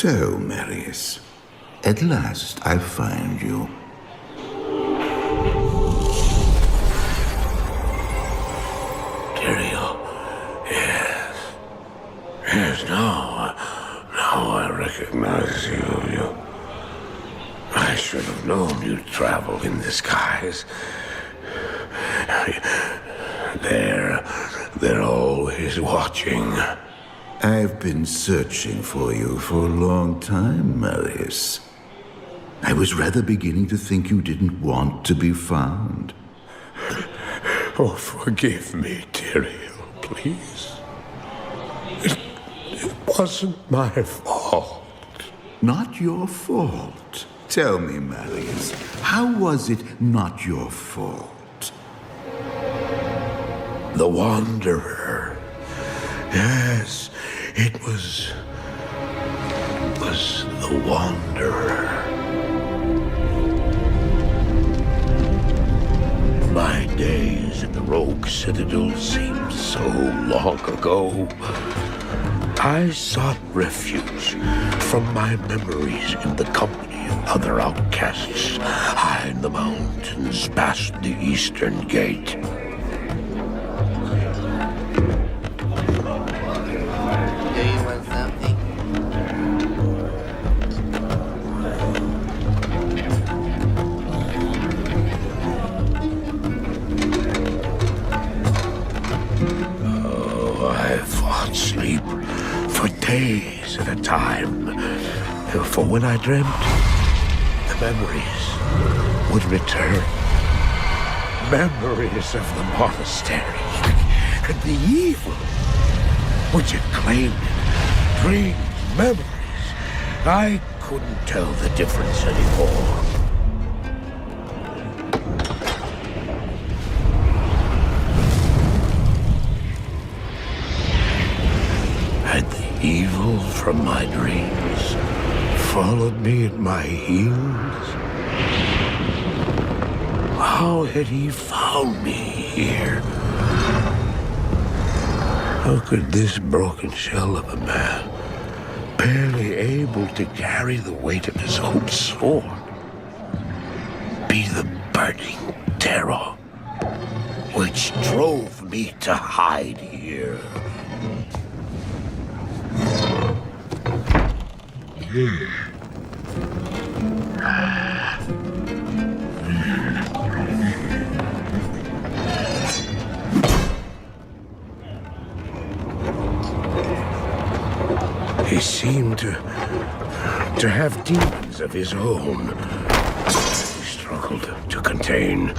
So, Marius, at last I find you. Yes, now I recognize you. I should have known you'd travel in disguise. They're always watching. I've been searching for you for a long time, Marius. I was rather beginning to think you didn't want to be found. Oh, forgive me, Tyrael, please. It wasn't my fault. Not your fault. Tell me, Marius, how was it not your fault? The Wanderer. Yes, it was the Wanderer. My days at the Rogue Citadel seemed so long ago. I sought refuge from my memories in the company of other outcasts, high in the mountains past the Eastern Gate. Do you want something? I fought sleep for days at a time. For when I dreamt, the memories would return. Memories of the monastery and the evil which had claimed it. Dreams, memories. I couldn't tell the difference anymore. Had the evil from my dreams followed me at my heels? How had he found me here? How could this broken shell of a man, barely able to carry the weight of his own sword, be the burning terror which drove me to hide here? He seemed to have demons of his own. He struggled to contain.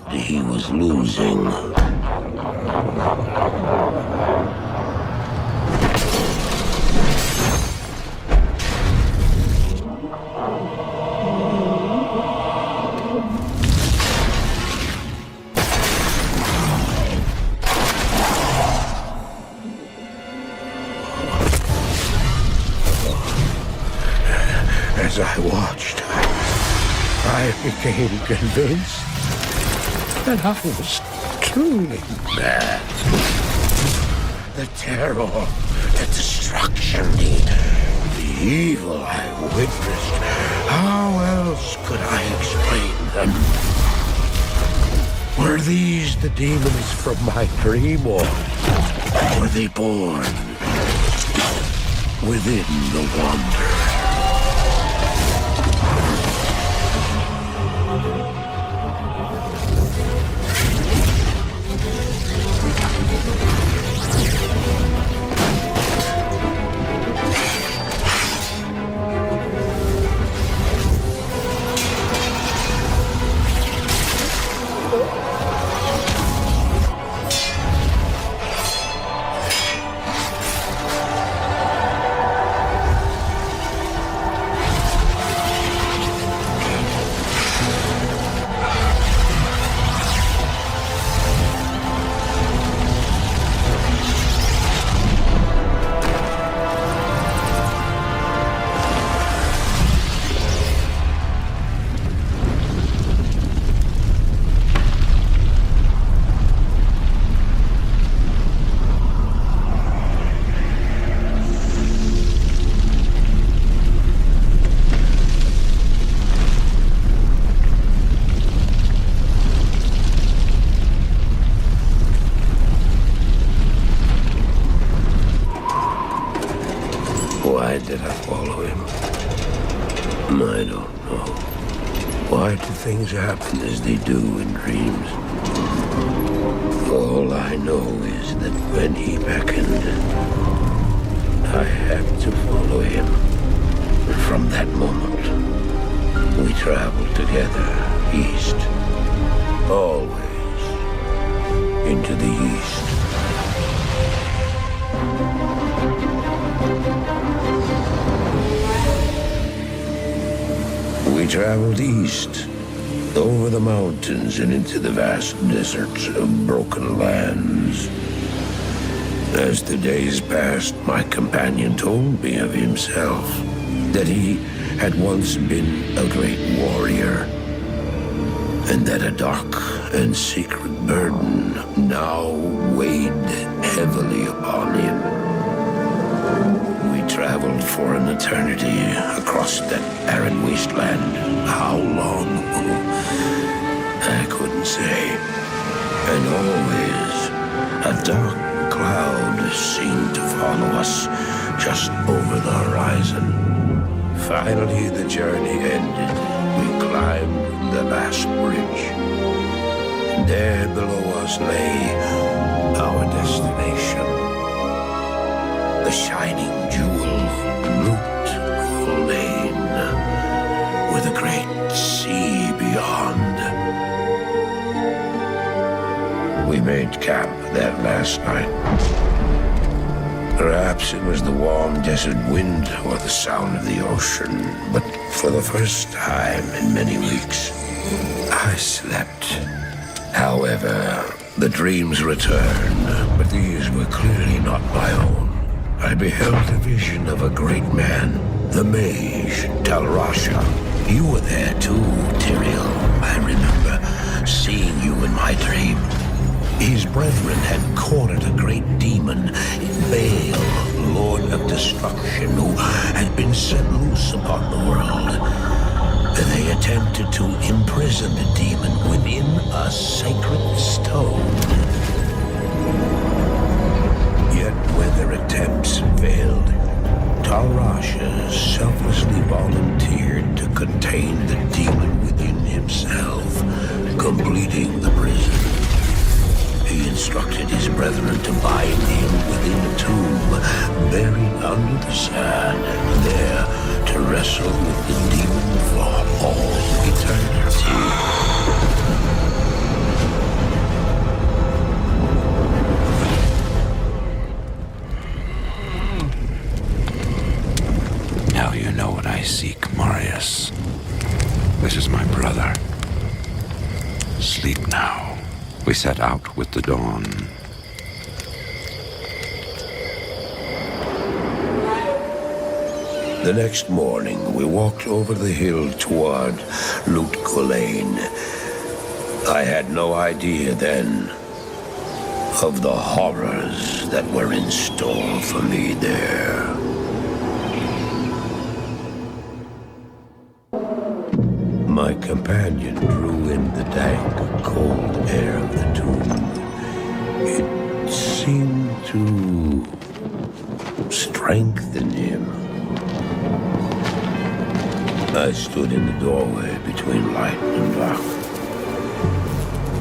And he was losing. As I watched, I became convinced that I was truly mad. The terror, the destruction, the evil I witnessed, how else could I explain them? Were these the demons from my dream, or were they born within the Wanderer? I don't know. Why do things happen as they do in dreams? All I know is that when he beckoned, I had to follow him. From that moment, we traveled together east. Always into the east. We traveled east, over the mountains and into the vast deserts of broken lands. As the days passed, my companion told me of himself, that he had once been a great warrior, and that a dark and secret burden now weighed heavily upon him. We traveled for an eternity across that arid wasteland. How long? I couldn't say. And always a dark cloud seemed to follow us just over the horizon. Finally, the journey ended. We climbed the last bridge. There below us lay our destination. The shining jewel, Lane, with a great sea beyond. We made camp that last night. Perhaps it was the warm desert wind or the sound of the ocean, but for the first time in many weeks, I slept. However, the dreams returned, but these were clearly not my own. I beheld a vision of a great man, the mage, Darwaza. You were there too, Tyrael. I remember seeing you in my dream. His brethren had cornered a great demon, Baal, Lord of Destruction, who had been set loose upon the world. They attempted to imprison the demon within a sacred stone. Yet when their attempts failed, Darwaza selflessly volunteered to contain the demon within himself, completing the prison. He instructed his brethren to bind him within a tomb, buried under the sand, there to wrestle with the demon for all eternity. Now you know what I seek, Marius. This is my brother. Sleep now. We set out with the dawn. The next morning, we walked over the hill toward Lane. I had no idea then of the horrors that were in store for me there. My companion drew in the dank, cold air of the tomb. It seemed to strengthen him. I stood in the doorway between light and dark.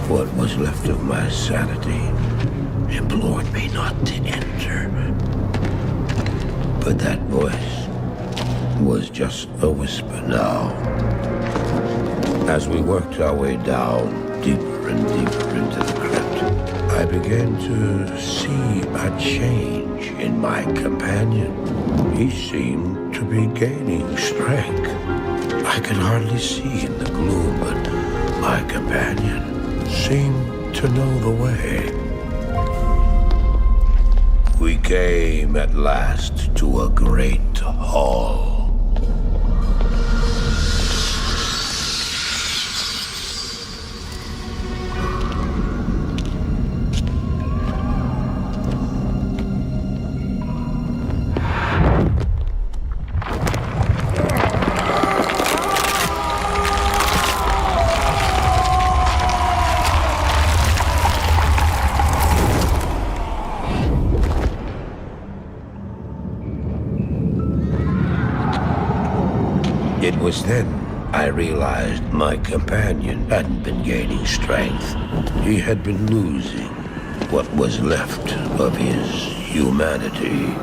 What was left of my sanity implored me not to enter. But that voice was just a whisper now. As we worked our way down, deeper and deeper into the crypt, I began to see a change in my companion. He seemed to be gaining strength. I could hardly see in the gloom, but my companion seemed to know the way. We came at last to a great hall. was then I realized my companion hadn't been gaining strength. He had been losing what was left of his humanity.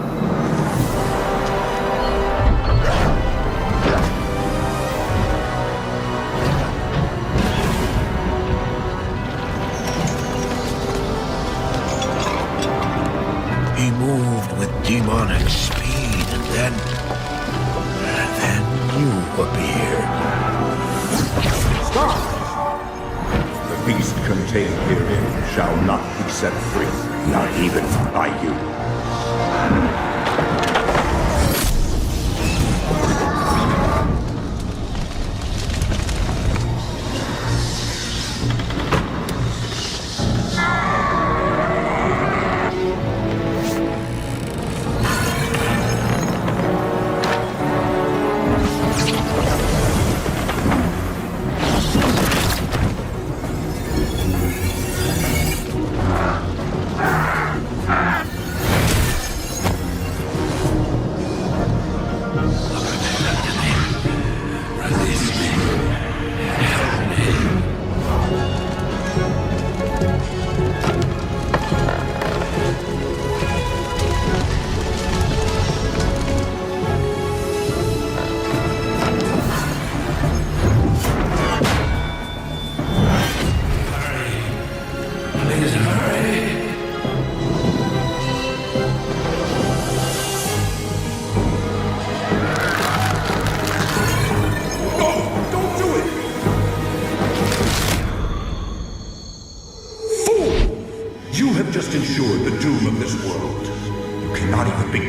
He moved with demonic speed, and then you appeared. Stop! The beast contained herein shall not be set free, not even by you.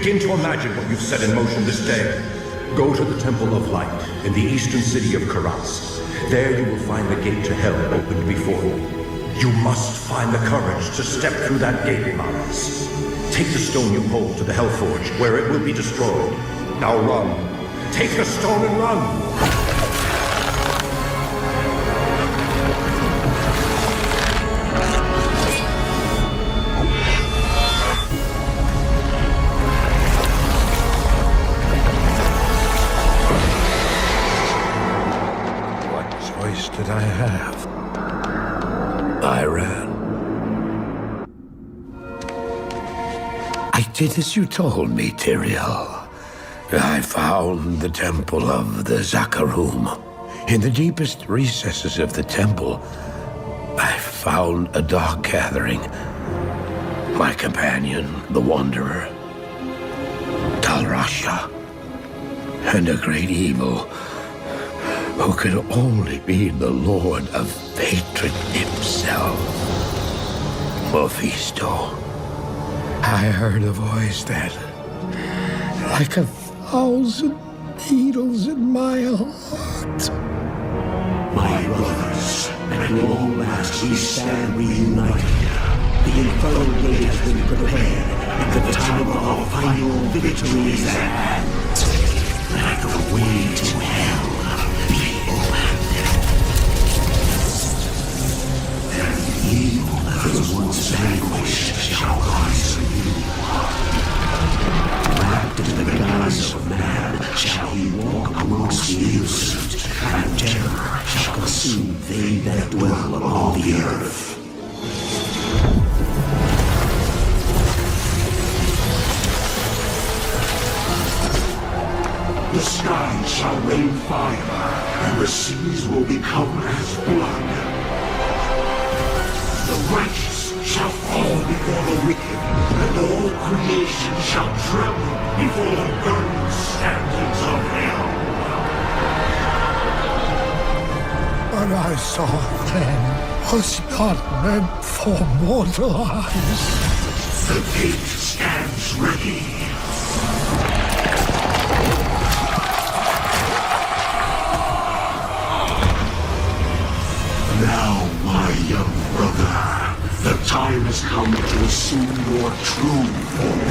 To imagine what you've set in motion this day. Go to the Temple of Light in the eastern city of Karas. There you will find the gate to hell opened before you. You must find the courage to step through that gate, Marius. Take the stone you hold to the Hellforge, where it will be destroyed. Now run. Take the stone and run! Did I have? I ran. I did as you told me, Tyrael. I found the temple of the Zakarum. In the deepest recesses of the temple, I found a dark gathering. My companion, the Wanderer, Talrasha, and a great evil who could only be the Lord of Hatred himself, Mephisto. I heard a voice that, like 1,000 needles in my heart. My brothers, at long last we stand reunited. The infernal gate has been prepared, and the time of our final victory is at hand. Let the way to hell be opened. And the evil that was once vanquished shall rise anew. Wrapped in the guise of man shall he walk amongst the innocent, and terror shall consume they that dwell upon the earth. The skies shall rain fire, and the seas will become as blood. The righteous shall fall before the wicked, and all creation shall tremble before the burning standards of hell. What I saw then was not meant for mortal eyes. The gate stands ready. Now, my young brother, the time has come to assume your true form.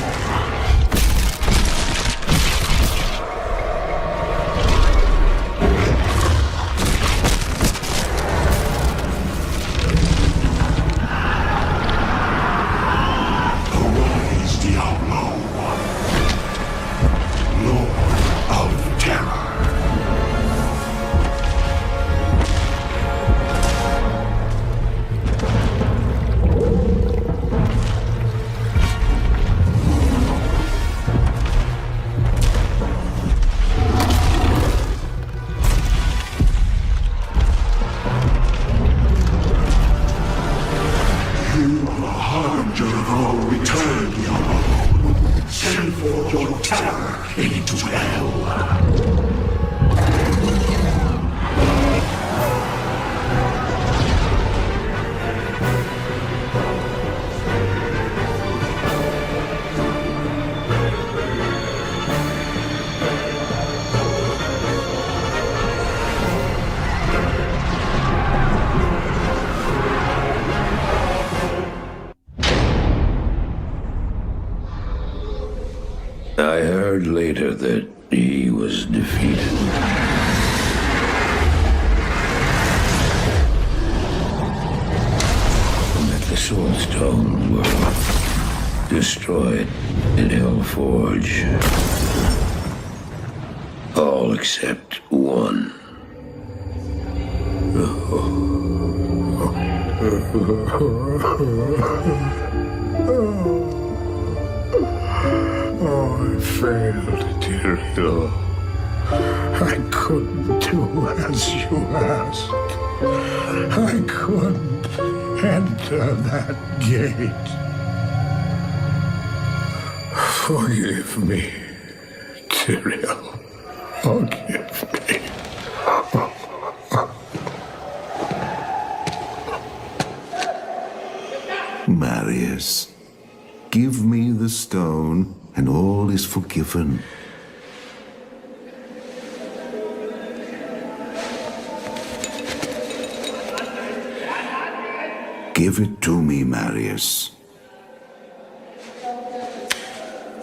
Arise, Diablo, Lord of Terror. terror into hell. I heard later that he was defeated. And that the Soul Stones were destroyed in Hellforge. All except one. Oh, I failed, Tyrael. I couldn't do as you asked. I couldn't enter that gate. Forgive me, Tyrael. Forgive me. Marius, give me the stone, and all is forgiven. Give it to me, Marius.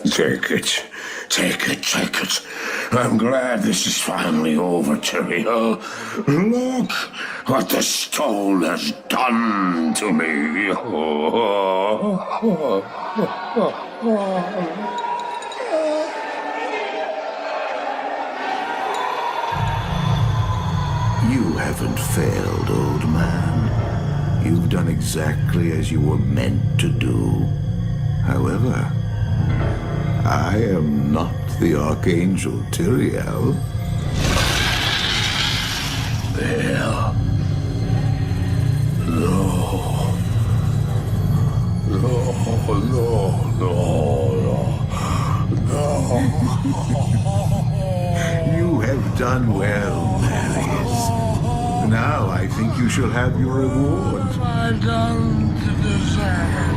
Take it. Take it, take it. I'm glad this is finally over, Tyrael. Look what the stone has done to me. You haven't failed, old man. You've done exactly as you were meant to do. However, I am not the Archangel Tyrael. Well, no. You have done well, Marius. Now I think you shall have your reward. I don't deserve.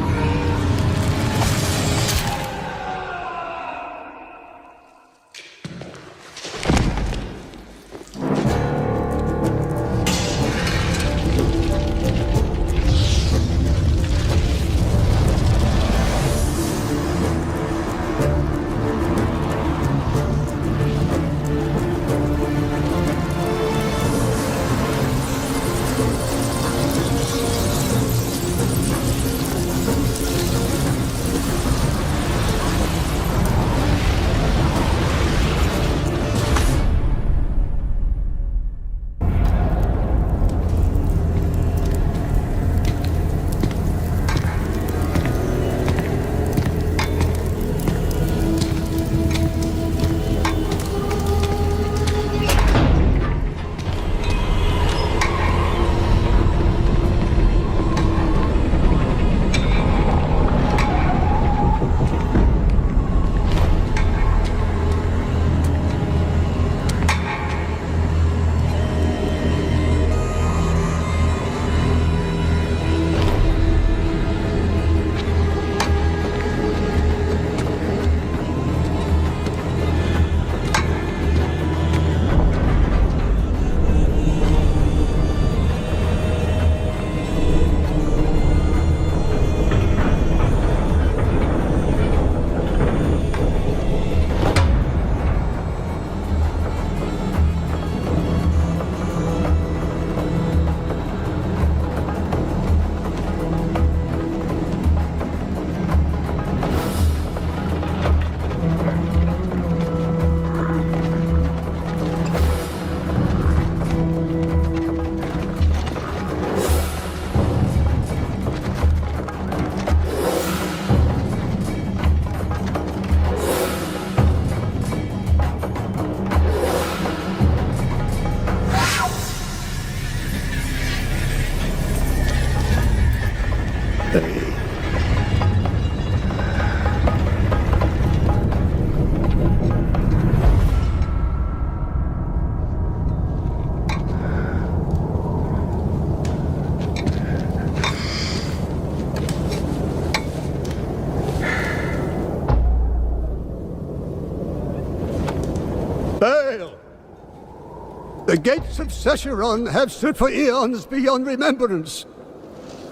The gates of Sescheron have stood for eons beyond remembrance,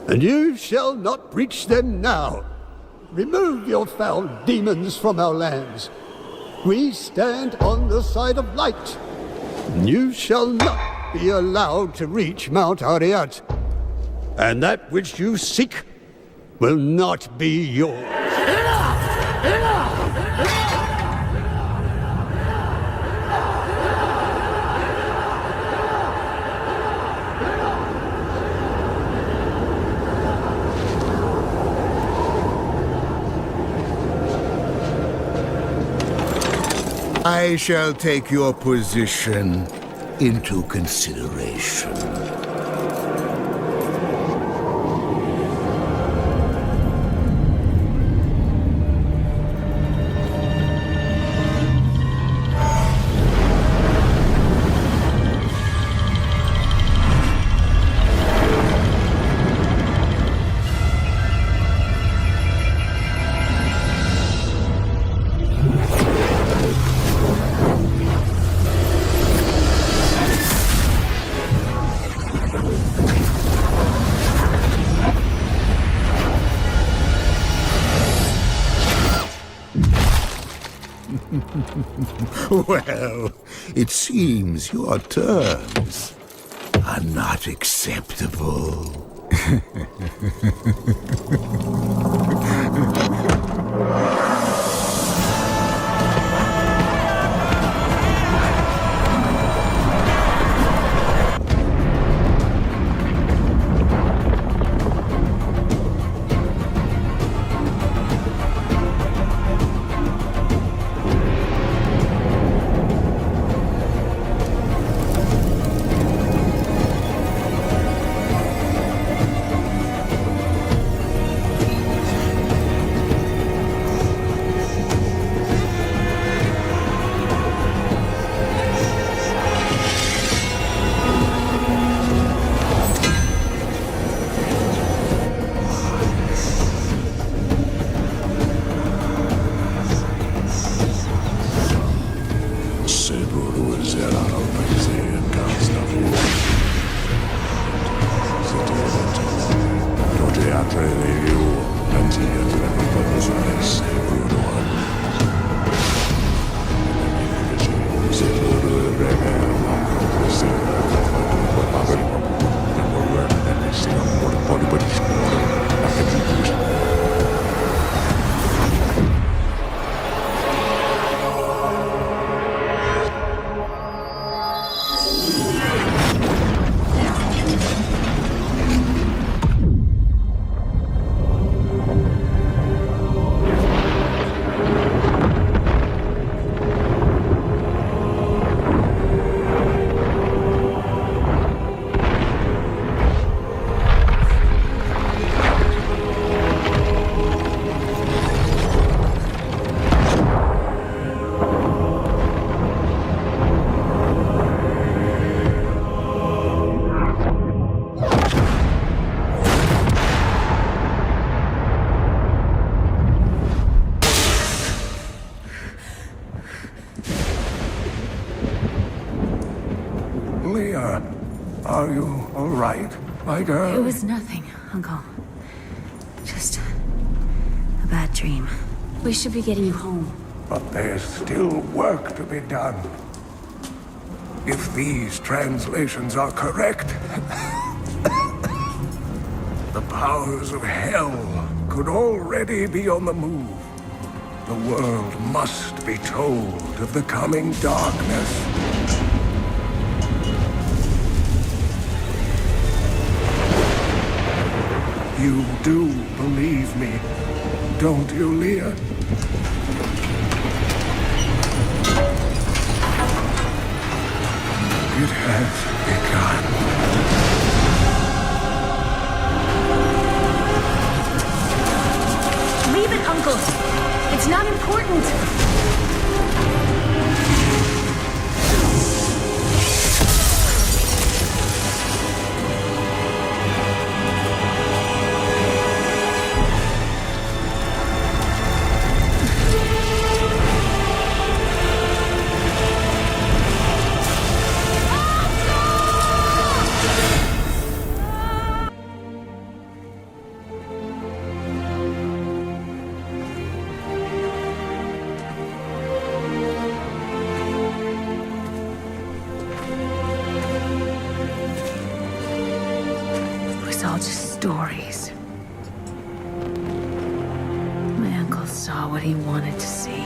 and you shall not breach them now. Remove your foul demons from our lands. We stand on the side of light. You shall not be allowed to reach Mount Ariat, and that which you seek will not be yours. I shall take your position into consideration. Well, it seems your terms are not acceptable. Are you all right, my girl? It was nothing, Uncle. Just a bad dream. We should be getting you home. But there's still work to be done. If these translations are correct, the powers of hell could already be on the move. The world must be told of the coming darkness. You do believe me, don't you, Leah? It has begun. Leave it, Uncle. It's not important. all just stories. My uncle saw what he wanted to see.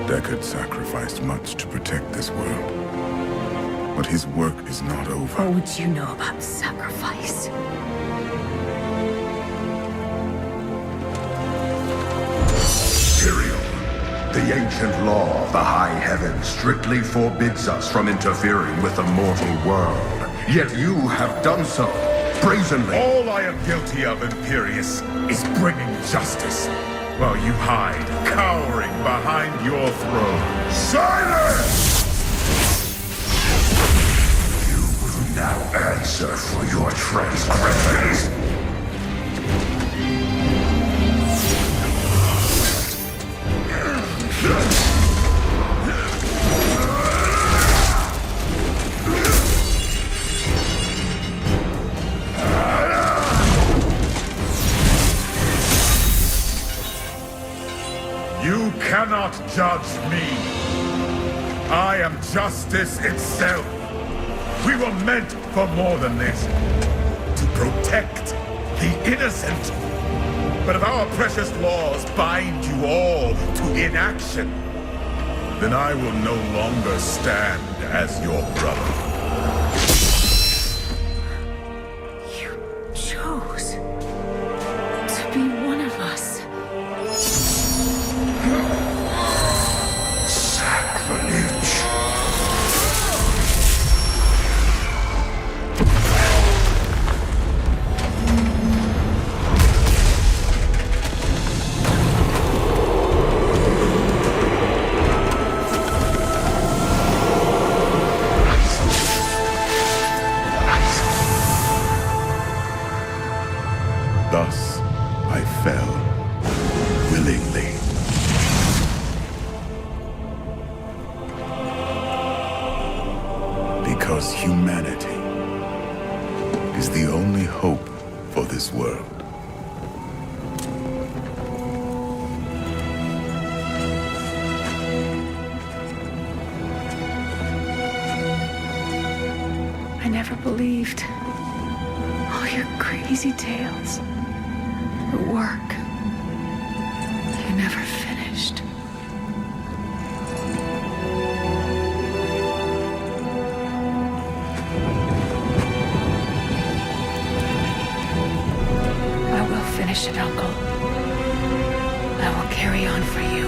Deckard sacrificed much to protect this world. But his work is not over. What would you know about sacrifice? Tyrael, the ancient law of the high heaven strictly forbids us from interfering with the mortal world. Yet you have done so, brazenly. All I am guilty of, Imperius, is bringing justice, while you hide, cowering behind your throne. Silence! You will now answer for your transgressions. You cannot judge me. I am justice itself. We were meant for more than this. To protect the innocent. But if our precious laws bind you all to inaction, then I will no longer stand as your brother. You chose to be one of us. Sacrilege. Thus, I fell willingly. Because humanity is the only hope for this world. I never believed all your crazy tales. The work you never finished. I will finish it, Uncle. I will carry on for you.